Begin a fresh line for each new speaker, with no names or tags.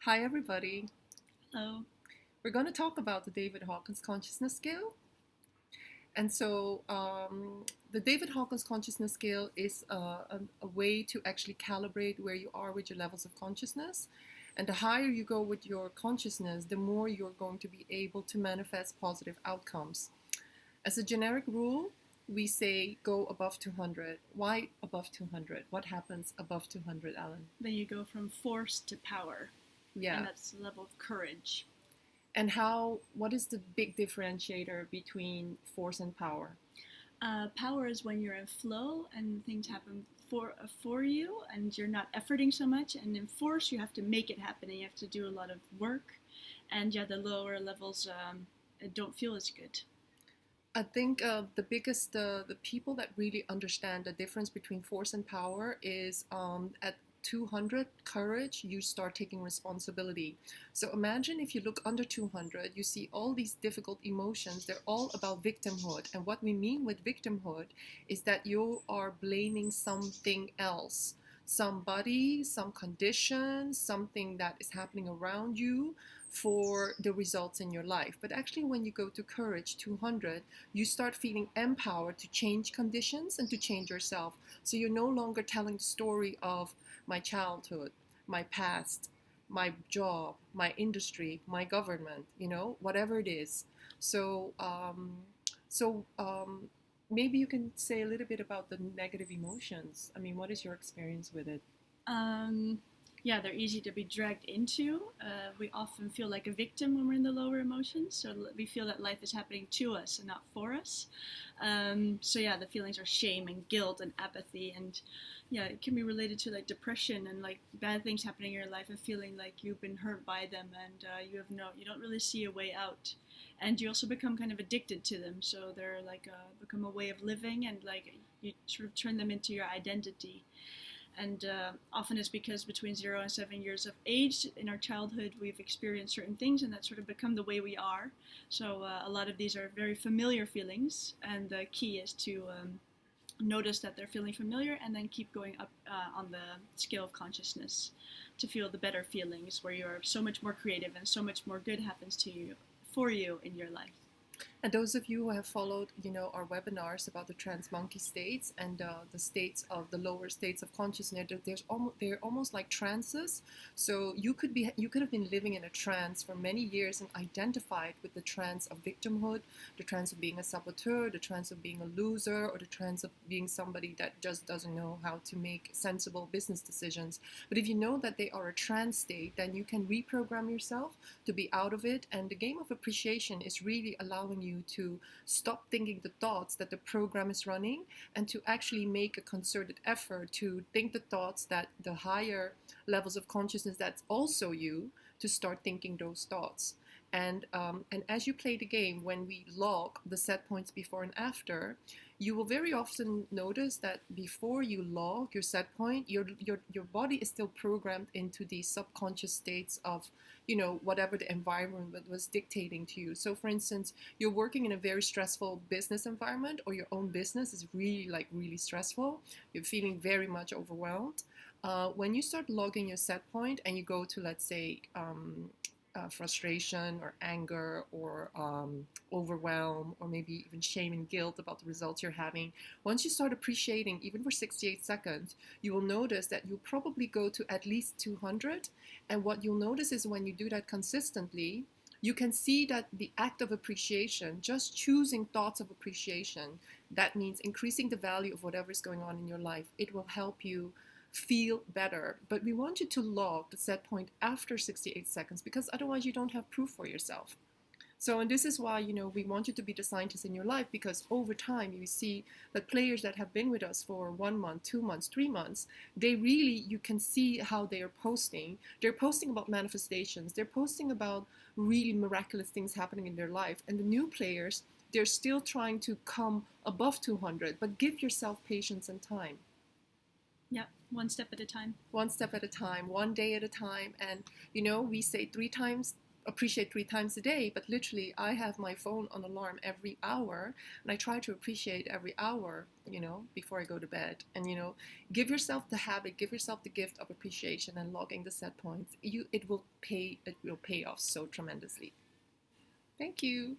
Hi, everybody.
Hello.
We're going to talk about the David Hawkins consciousness scale. And so, the David Hawkins consciousness scale is a way to actually calibrate where you are with your levels of consciousness. And the higher you go with your consciousness, the more you're going to be able to manifest positive outcomes. As a generic rule, we say go above 200. Why above 200? What happens above 200, Alan?
Then you go from force to power,
Yeah.
and that's the level of courage.
And what is the big differentiator between force and power?
Power is when you're in flow and things happen for you, and you're not efforting so much. And in force, you have to make it happen, and you have to do a lot of work. And yeah, the lower levels don't feel as good.
I think the people that really understand the difference between force and power is at 200 courage, you start taking responsibility. So imagine if you look under 200, you see all these difficult emotions. They're all about victimhood. And what we mean with victimhood is that you are blaming something else, somebody, some condition, something that is happening around you for the results in your life. But actually, when you go to courage 200, you start feeling empowered to change conditions and to change yourself. So you're no longer telling the story of my childhood, my past, my job, my industry, my government, whatever it is. So, so maybe you can say a little bit about the negative emotions. I mean, what is your experience with it?
Um, yeah, they're easy to be dragged into. We often feel like a victim when we're in the lower emotions, so we feel that life is happening to us and not for us. So yeah, the feelings are shame and guilt and apathy, and yeah, it can be related to like depression and like bad things happening in your life and feeling like you've been hurt by them, and you don't really see a way out, and you also become kind of addicted to them. So they're like become a way of living, and like you sort of turn them into your identity. And often it's because between 0 and 7 years of age in our childhood, we've experienced certain things, and that sort of become the way we are. So a lot of these are very familiar feelings, and the key is to notice that they're feeling familiar and then keep going up on the scale of consciousness to feel the better feelings where you're so much more creative and so much more good happens to you for you in your life.
And those of you who have followed, our webinars about the trans monkey states and the states of the lower states of consciousness, they're almost like trances. So you could have been living in a trance for many years and identified with the trance of victimhood, the trance of being a saboteur, the trance of being a loser, or the trance of being somebody that just doesn't know how to make sensible business decisions. But if you know that they are a trance state, then you can reprogram yourself to be out of it. And the game of appreciation is really allowing you to stop thinking the thoughts that the program is running and to actually make a concerted effort to think the thoughts that the higher levels of consciousness that's also you, to start thinking those thoughts. And as you play the game, when we log the set points before and after, you will very often notice that before you log your set point, your body is still programmed into these subconscious states of, whatever the environment was dictating to you. So for instance, you're working in a very stressful business environment, or your own business is really stressful. You're feeling very much overwhelmed. When you start logging your set point and you go to, let's say, frustration or anger or overwhelm or maybe even shame and guilt about the results you're having, once you start appreciating, even for 68 seconds, you will notice that you'll probably go to at least 200. And what you'll notice is when you do that consistently, you can see that the act of appreciation, just choosing thoughts of appreciation, that means increasing the value of whatever is going on in your life. It will help you feel better. But we want you to log the set point after 68 seconds, because otherwise you don't have proof for yourself. So, and this is why, we want you to be the scientist in your life, because over time you see that players that have been with us for 1 month, 2 months, 3 months, you can see how they are posting. They're posting about manifestations. They're posting about really miraculous things happening in their life. And the new players, they're still trying to come above 200, but give yourself patience and time.
Yeah, one step at a time.
One step at a time, one day at a time. And, we say 3 times appreciate 3 times a day, but literally I have my phone on alarm every hour, and I try to appreciate every hour, before I go to bed. And give yourself the habit, give yourself the gift of appreciation and logging the set points. It will pay off so tremendously. Thank you.